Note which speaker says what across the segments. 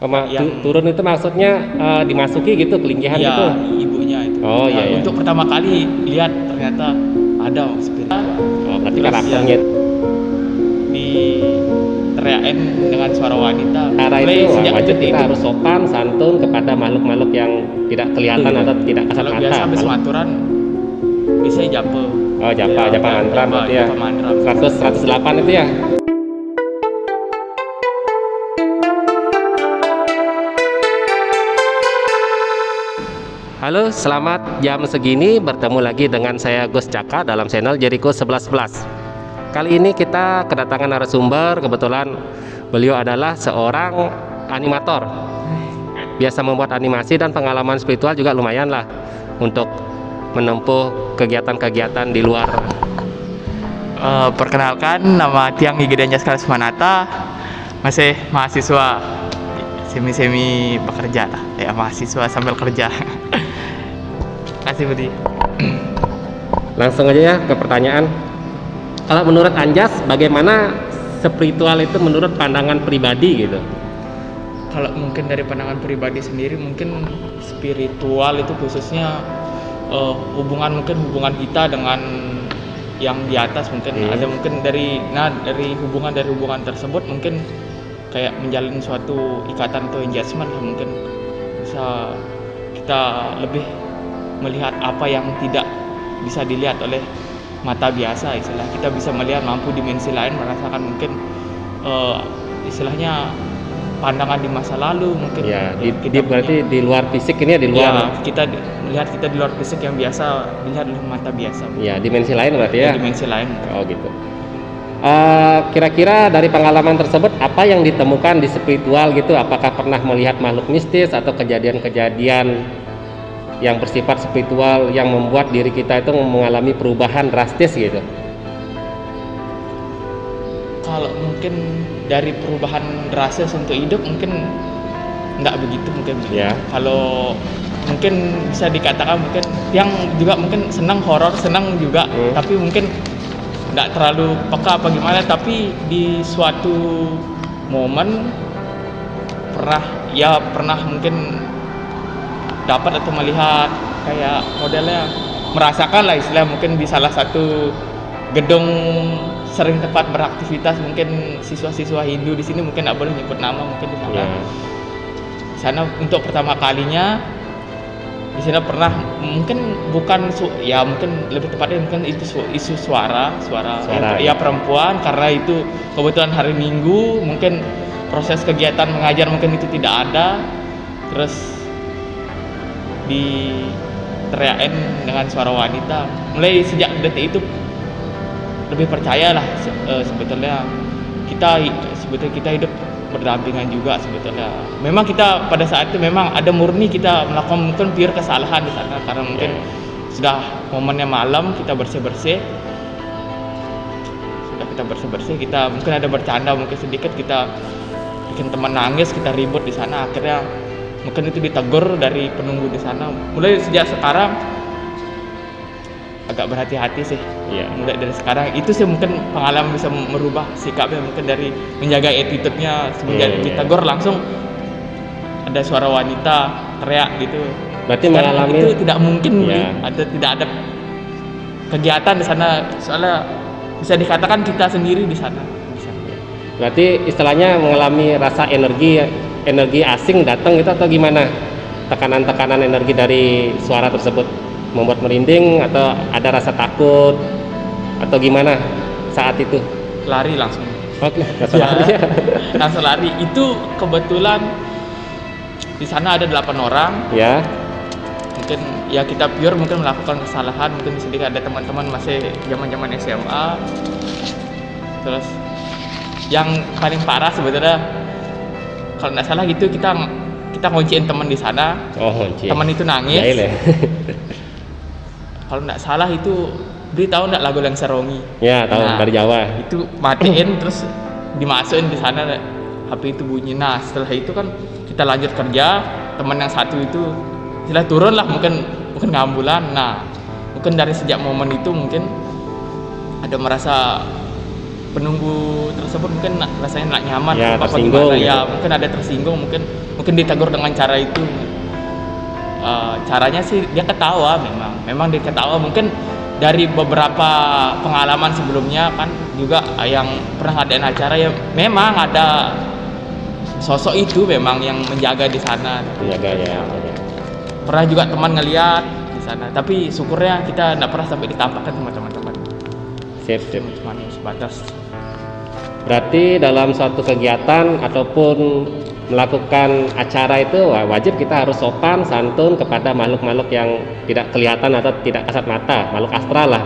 Speaker 1: Turun itu maksudnya dimasuki gitu, kelinggihan
Speaker 2: ya
Speaker 1: gitu.
Speaker 2: ibunya itu.
Speaker 1: Oh
Speaker 2: Nah,
Speaker 1: iya iya.
Speaker 2: untuk pertama kali lihat ternyata ada spirit.
Speaker 1: Oh, berarti
Speaker 2: Terus
Speaker 1: karakternya
Speaker 2: di teriakin dengan suara wanita.
Speaker 1: cara
Speaker 2: Mulai
Speaker 1: itu
Speaker 2: sejak
Speaker 1: wajib
Speaker 2: detik
Speaker 1: kita
Speaker 2: itu.
Speaker 1: harus sopan santun kepada makhluk-makhluk yang tidak kelihatan atau tidak kasat
Speaker 2: Kalau
Speaker 1: mata.
Speaker 2: biasa habis
Speaker 1: Makhluk-
Speaker 2: maturan bisa jape.
Speaker 1: Oh Japa, Japa Mantram berarti ya.
Speaker 2: Japa Mantram.
Speaker 1: 108 itu ya. Halo, selamat jam segini bertemu lagi dengan saya Gus Caka dalam channel Jericho 1111. Kali ini kita kedatangan narasumber, kebetulan beliau adalah seorang animator. Biasa membuat animasi dan pengalaman spiritual juga lumayan lah untuk menempuh kegiatan-kegiatan di luar.
Speaker 2: Perkenalkan, nama Tiang Igede Anjas Manata, masih mahasiswa semi pekerja lah, ya mahasiswa sambil kerja. Kasih Budi.
Speaker 1: Langsung aja ya ke pertanyaan. Kalau menurut Anjas, bagaimana spiritual itu menurut pandangan pribadi gitu?
Speaker 2: Kalau mungkin dari pandangan pribadi sendiri, mungkin spiritual itu khususnya hubungan kita dengan yang di atas mungkin. Ada mungkin dari hubungan tersebut mungkin kayak menjalin suatu ikatan atau engagement lah, mungkin bisa kita lebih melihat apa yang tidak bisa dilihat oleh mata biasa, istilah kita bisa melihat lampu dimensi lain, merasakan mungkin istilahnya pandangan di masa lalu mungkin
Speaker 1: Ya,
Speaker 2: kita
Speaker 1: berarti di luar fisik ini ya, di luar.
Speaker 2: ya, kita melihat kita di luar fisik yang biasa dilihat oleh mata biasa.
Speaker 1: Ya, dimensi lain berarti ya.
Speaker 2: Dimensi lain.
Speaker 1: Oh gitu. Kira-kira dari pengalaman tersebut apa yang ditemukan di spiritual gitu? Apakah pernah melihat makhluk mistis atau kejadian-kejadian yang bersifat spiritual yang membuat diri kita itu mengalami perubahan drastis gitu?
Speaker 2: Kalau mungkin dari perubahan drastis untuk hidup mungkin nggak begitu mungkin.
Speaker 1: Ya.
Speaker 2: Kalau mungkin bisa dikatakan mungkin yang juga mungkin senang horor, senang juga, tapi mungkin nggak terlalu peka apa gimana. Tapi di suatu momen pernah mungkin dapat atau melihat kayak modelnya merasakan lah istilah mungkin di salah satu gedung sering tempat beraktivitas mungkin siswa-siswa Hindu di sini, mungkin nggak boleh nyebut nama, mungkin di sana.
Speaker 1: Ya.
Speaker 2: Di sana untuk pertama kalinya di sana pernah mungkin bukan ya mungkin lebih tepatnya mungkin itu isu suara ya perempuan, karena itu kebetulan hari Minggu, mungkin proses kegiatan mengajar mungkin itu tidak ada, terus diteriakin dengan suara wanita. Mulai sejak detik itu lebih percayalah sebetulnya kita hidup berdampingan juga sebetulnya. Memang kita pada saat itu memang ada murni kita melakukan mungkin pure kesalahan di sana, karena mungkin sudah momennya malam, kita bersih-bersih, kita mungkin ada bercanda mungkin sedikit, kita bikin teman nangis, kita ribut di sana, akhirnya mungkin itu ditegur dari penunggu di sana. Mulai sejak sekarang agak berhati-hati sih.
Speaker 1: Iya.
Speaker 2: Mulai dari sekarang itu sih mungkin pengalaman bisa merubah sikapnya, mungkin dari menjaga attitude-nya semenjak ditegur langsung ada suara wanita teriak gitu.
Speaker 1: Berarti
Speaker 2: Sekarang
Speaker 1: mengalami
Speaker 2: itu tidak mungkin tidak ada kegiatan di sana, soalnya bisa dikatakan kita sendiri di sana.
Speaker 1: Berarti istilahnya mengalami rasa energi asing datang itu atau gimana? Tekanan-tekanan energi dari suara tersebut membuat merinding atau ada rasa takut atau gimana saat itu?
Speaker 2: Lari langsung.
Speaker 1: Oke,
Speaker 2: Ya, langsung lari. Itu kebetulan di sana ada 8 orang.
Speaker 1: Ya.
Speaker 2: Mungkin ya kita pure mungkin melakukan kesalahan, mungkin sedikit ada teman-teman masih zaman-zaman SMA. Terus yang paling parah sebetulnya kalau nggak salah gitu, kita ngonciin teman di sana.
Speaker 1: Oh, ngonci.
Speaker 2: Teman itu nangis.
Speaker 1: Jahil ya.
Speaker 2: Kalau nggak salah itu dia tahu nggak lagu Lengser Rongi?
Speaker 1: Ya, tahu dari Jawa.
Speaker 2: Itu matiin terus dimasukin di sana, HP itu bunyi. Nah, setelah itu kan kita lanjut kerja, teman yang satu itu istilah turun lah, mungkin ngambulan. Nah, mungkin dari sejak momen itu mungkin ada merasa penunggu tersebut mungkin rasanya nggak nyaman,
Speaker 1: Ya,
Speaker 2: apa
Speaker 1: tersinggung
Speaker 2: gimana
Speaker 1: gitu.
Speaker 2: ya, mungkin ada tersinggung, mungkin mungkin ditegur dengan cara itu. Caranya sih dia ketawa, memang dia ketawa. Mungkin dari beberapa pengalaman sebelumnya kan juga yang pernah ngadain acara ya, memang ada sosok itu memang yang menjaga di sana.
Speaker 1: Menjaga ya.
Speaker 2: Pernah juga teman ngeliat di sana, tapi syukurnya kita nggak pernah sampai ditampakkan sama teman-teman.
Speaker 1: Sip.
Speaker 2: Cuma sebatas.
Speaker 1: Berarti dalam suatu kegiatan ataupun melakukan acara itu wajib kita harus sopan santun kepada makhluk-makhluk yang tidak kelihatan atau tidak kasat mata, makhluk astral lah.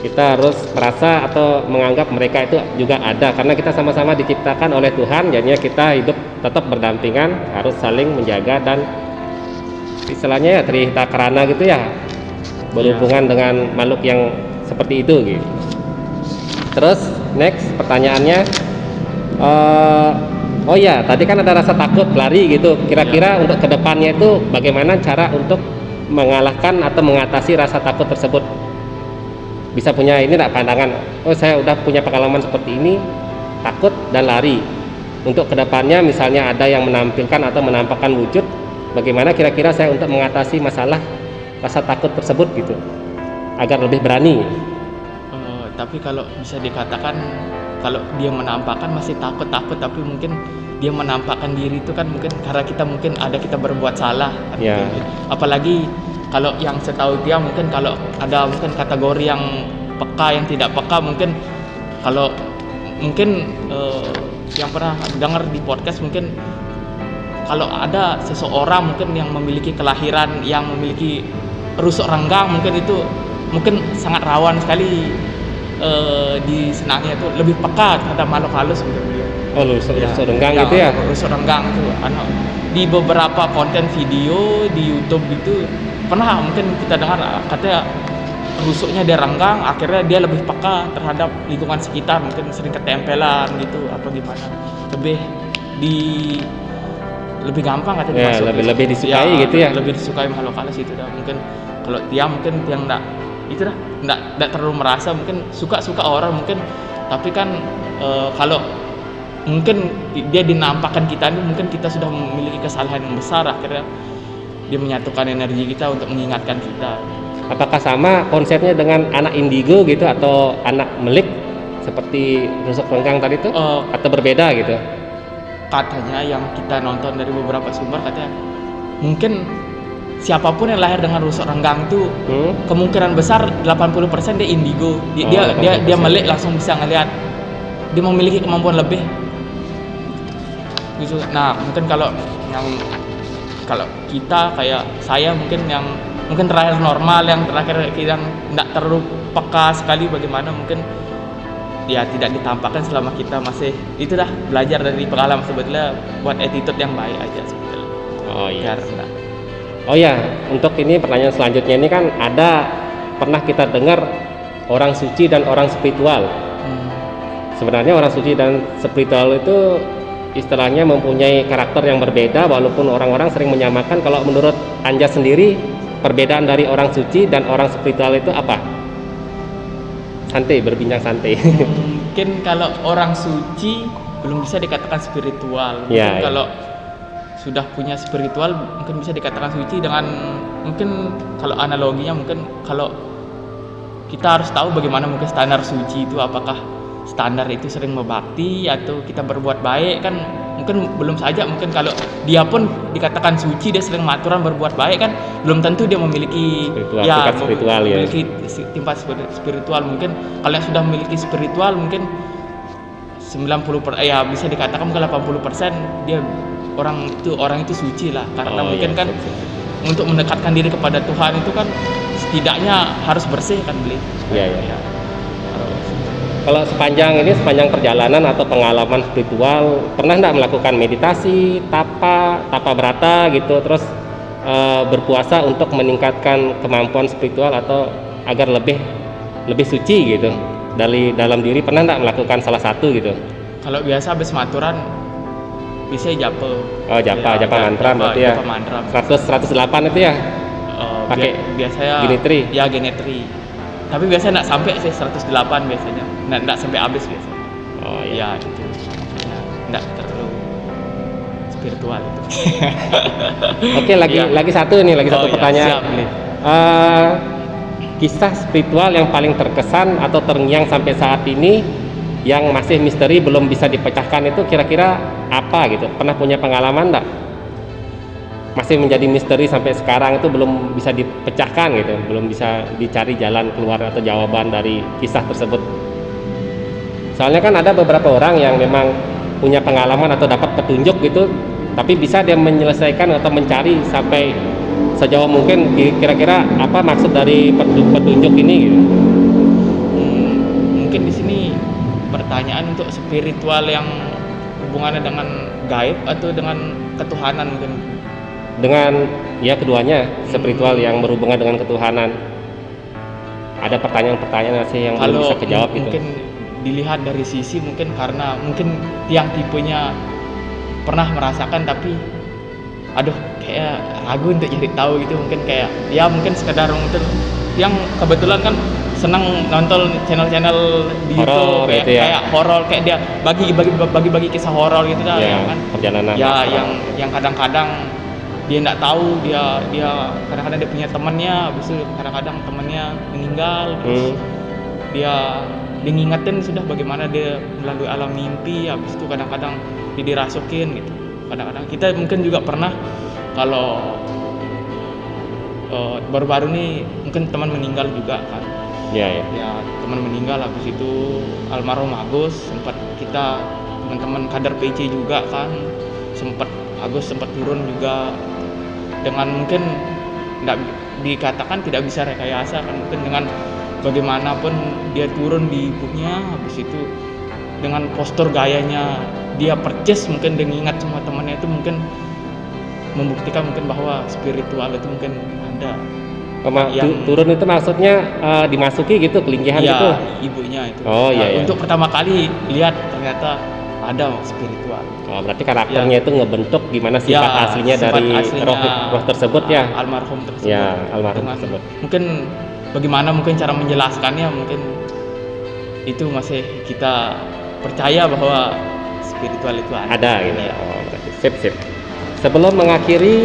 Speaker 1: Kita harus merasa atau menganggap mereka itu juga ada, karena kita sama-sama diciptakan oleh Tuhan, jadinya kita hidup tetap berdampingan, harus saling menjaga dan istilahnya ya trihita karana gitu ya, berhubungan dengan makhluk yang seperti itu gitu. Terus next pertanyaannya, oh ya, tadi kan ada rasa takut lari gitu. Kira-kira untuk kedepannya itu bagaimana cara untuk mengalahkan atau mengatasi rasa takut tersebut? Bisa punya ini enggak pandangan? Oh, saya udah punya pengalaman seperti ini, takut dan lari. Untuk kedepannya misalnya ada yang menampilkan atau menampakkan wujud, bagaimana kira-kira saya untuk mengatasi masalah rasa takut tersebut gitu, agar lebih berani?
Speaker 2: Tapi kalau bisa dikatakan, kalau dia menampakkan masih takut, tapi mungkin dia menampakkan diri itu kan mungkin karena kita berbuat salah.
Speaker 1: Ya.
Speaker 2: Apalagi kalau yang setahu dia mungkin kalau ada mungkin kategori yang peka, yang tidak peka, mungkin kalau mungkin yang pernah dengar di podcast, mungkin kalau ada seseorang mungkin yang memiliki kelahiran yang memiliki rusuk renggang, mungkin itu mungkin sangat rawan sekali disenangi itu, lebih peka terhadap makhluk halus gitu.
Speaker 1: Oh, rusuk renggang gitu ya?
Speaker 2: Rusuk renggang itu di beberapa konten video di YouTube itu pernah mungkin kita dengar katanya rusuknya dia renggang, akhirnya dia lebih peka terhadap lingkungan sekitar, mungkin sering ketempelan gitu apa gimana, lebih gampang katanya
Speaker 1: ya, lebih disukai gitu ya?
Speaker 2: Lebih disukai makhluk halus itu dah. Mungkin kalau dia mungkin yang enggak terlalu merasa, mungkin suka orang mungkin, tapi kan kalau mungkin dia dinampakkan kita ini, mungkin kita sudah memiliki kesalahan yang besar, akhirnya dia menyatukan energi kita untuk mengingatkan kita.
Speaker 1: Apakah sama konsepnya dengan anak indigo gitu atau anak melik seperti rusuk renggang tadi itu, atau berbeda gitu?
Speaker 2: Katanya yang kita nonton dari beberapa sumber, katanya mungkin siapapun yang lahir dengan rusuk renggang itu kemungkinan besar 80% dia indigo. Dia melek langsung bisa ngelihat. Dia memiliki kemampuan lebih. Gitu. Nah, mungkin kalau kita kayak saya mungkin yang mungkin terakhir normal, yang terakhir yang tidak terlalu peka sekali, bagaimana mungkin ya tidak ditampakkan selama kita masih itulah belajar dari pengalaman, sebetulnya buat attitude yang baik aja sebetulnya.
Speaker 1: Oh iya.
Speaker 2: Karena
Speaker 1: Oh ya, untuk ini pertanyaan selanjutnya ini kan ada pernah kita dengar orang suci dan orang spiritual. Sebenarnya orang suci dan spiritual itu istilahnya mempunyai karakter yang berbeda, walaupun orang-orang sering menyamakan. Kalau menurut Anja sendiri, perbedaan dari orang suci dan orang spiritual itu apa? Santai, berbincang santai.
Speaker 2: Mungkin kalau orang suci belum bisa dikatakan spiritual. Mungkin
Speaker 1: Ya.
Speaker 2: Kalau sudah punya spiritual mungkin bisa dikatakan suci, dengan mungkin kalau analoginya mungkin kalau kita harus tahu bagaimana mungkin standar suci itu, apakah standar itu sering berbakti atau kita berbuat baik, kan mungkin belum saja. Mungkin kalau dia pun dikatakan suci, dia sering maturan berbuat baik, kan belum tentu dia memiliki
Speaker 1: tingkat spiritual,
Speaker 2: memiliki tingkat spiritual. Mungkin kalau yang sudah memiliki spiritual mungkin 90% ya bisa dikatakan mungkin 80% dia orang itu suci lah, karena mungkin kan untuk mendekatkan diri kepada Tuhan itu kan setidaknya harus bersih kan beli.
Speaker 1: Iya. Kalau sepanjang perjalanan atau pengalaman spiritual, pernah nggak melakukan meditasi, tapa berata gitu, terus berpuasa untuk meningkatkan kemampuan spiritual atau agar lebih suci gitu dari dalam diri? Pernah nggak melakukan salah satu gitu?
Speaker 2: Kalau biasa habis maturan bisa japa.
Speaker 1: Oh, japa mantra berarti ya.
Speaker 2: Japa mantra.
Speaker 1: 108 itu ya? Pakai
Speaker 2: biasanya
Speaker 1: genetri.
Speaker 2: Ya, genetri. Tapi biasanya enggak sampai sih 108 biasanya. Enggak sampai habis biasanya.
Speaker 1: Oh iya.
Speaker 2: Ya, itu. Enggak terlalu spiritual itu.
Speaker 1: Oke, lagi
Speaker 2: Iya.
Speaker 1: satu nih, lagi satu
Speaker 2: Oh, iya,
Speaker 1: pertanyaan.
Speaker 2: siap, Lid.
Speaker 1: Kisah spiritual yang paling terkesan atau terngiang sampai saat ini yang masih misteri belum bisa dipecahkan itu kira-kira apa gitu? Pernah punya pengalaman enggak? Masih menjadi misteri sampai sekarang itu belum bisa dipecahkan gitu, belum bisa dicari jalan keluar atau jawaban dari kisah tersebut. Soalnya kan ada beberapa orang yang memang punya pengalaman atau dapat petunjuk gitu, tapi bisa dia menyelesaikan atau mencari sampai sejauh mungkin kira-kira apa maksud dari petunjuk ini gitu.
Speaker 2: Mungkin di sini pertanyaan untuk spiritual yang hubungannya dengan gaib atau dengan ketuhanan mungkin.
Speaker 1: Dengan ya keduanya, spiritual yang berhubungan dengan ketuhanan. Ada pertanyaan-pertanyaan sih yang belum
Speaker 2: Kalau
Speaker 1: bisa kejawab gitu.
Speaker 2: mungkin dilihat dari sisi mungkin karena mungkin yang tipenya pernah merasakan tapi aduh kayak ragu untuk cari tahu gitu, mungkin kayak ya mungkin sekedar mungkin yang kebetulan kan senang nonton channel-channel di
Speaker 1: Horor
Speaker 2: YouTube
Speaker 1: gitu ya.
Speaker 2: kayak horor, kayak dia bagi kisah horor gitu dah
Speaker 1: Ya,
Speaker 2: ya kan.
Speaker 1: perjalanan.
Speaker 2: Ya
Speaker 1: astral.
Speaker 2: yang kadang-kadang dia nggak tahu, dia kadang-kadang dia punya temannya, habis itu kadang-kadang temannya meninggal, terus dia ngingetin sudah bagaimana dia melalui alam mimpi, habis itu kadang-kadang dia dirasukin gitu. Kadang-kadang kita mungkin juga pernah kalau baru-baru nih mungkin teman meninggal juga kan.
Speaker 1: Ya.
Speaker 2: Ya teman meninggal, habis itu almarhum Agus sempat kita teman-teman kader PC juga kan, Agus sempat turun juga dengan mungkin tidak dikatakan tidak bisa rekayasa kan, mungkin dengan bagaimanapun dia turun di ibunya, habis itu dengan postur gayanya dia percis, mungkin dia ingat semua temannya itu, mungkin membuktikan mungkin bahwa spiritual itu mungkin ada.
Speaker 1: Turun itu maksudnya dimasuki gitu, kelinggihan
Speaker 2: Ya,
Speaker 1: gitu.
Speaker 2: ibunya itu.
Speaker 1: Oh, iya, iya.
Speaker 2: Untuk pertama kali lihat ternyata ada spiritual.
Speaker 1: Oh, berarti karakternya itu ngebentuk gimana sifat aslinya
Speaker 2: sifat
Speaker 1: dari
Speaker 2: aslinya,
Speaker 1: roh tersebut ya.
Speaker 2: Almarhum tersebut.
Speaker 1: Ya, almarhum
Speaker 2: Dengan-
Speaker 1: tersebut.
Speaker 2: Mungkin bagaimana mungkin cara menjelaskannya, mungkin itu masih kita percaya bahwa spiritual itu
Speaker 1: Ada gitu.
Speaker 2: Ya.
Speaker 1: Oh, berarti sip. Sebelum mengakhiri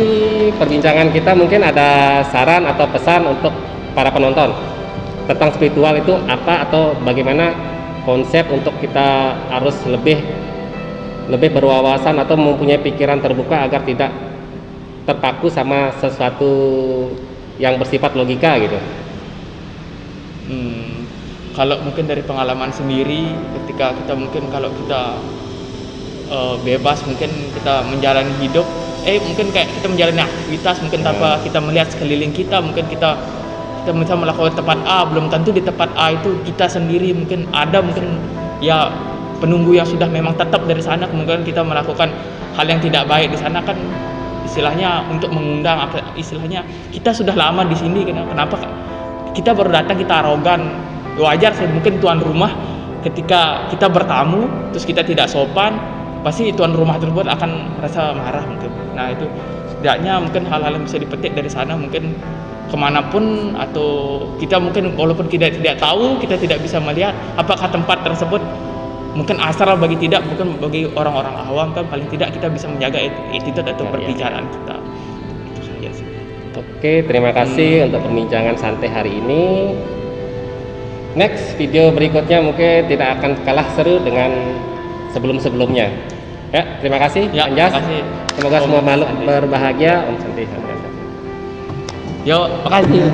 Speaker 1: perbincangan kita, mungkin ada saran atau pesan untuk para penonton tentang spiritual itu apa, atau bagaimana konsep untuk kita harus lebih berwawasan atau mempunyai pikiran terbuka agar tidak terpaku sama sesuatu yang bersifat logika gitu.
Speaker 2: Kalau mungkin dari pengalaman sendiri, ketika kita mungkin kalau kita bebas mungkin kita menjalani hidup, mungkin kayak kita menjalani aktivitas mungkin tanpa kita melihat sekeliling kita, mungkin kita bisa melakukan tempat A, belum tentu di tempat A itu kita sendiri mungkin ada, mungkin ya penunggu yang sudah memang tetap dari sana, kemungkinan kita melakukan hal yang tidak baik di sana kan, istilahnya untuk mengundang, istilahnya kita sudah lama di sini, kenapa kita baru datang kita arogan. Wajar sih, mungkin tuan rumah ketika kita bertamu terus kita tidak sopan, pasti tuan rumah tersebut akan merasa marah mungkin. Nah itu setidaknya mungkin hal-hal yang bisa dipetik dari sana, mungkin kemanapun, atau kita mungkin walaupun kita tidak tahu, kita tidak bisa melihat apakah tempat tersebut mungkin asal bagi tidak, mungkin bagi orang-orang awam kan paling tidak kita bisa menjaga attitude atau perbicaraan kita. Itu saja sih.
Speaker 1: Oke, terima kasih untuk perbincangan santai hari ini. Next video berikutnya mungkin tidak akan kalah seru dengan sebelum-sebelumnya. Ya, terima kasih,
Speaker 2: Ya,
Speaker 1: Anjas.
Speaker 2: terima kasih.
Speaker 1: Semoga
Speaker 2: Om
Speaker 1: semua makhluk
Speaker 2: Santi.
Speaker 1: berbahagia. Om Santi.
Speaker 2: Yo, makasih.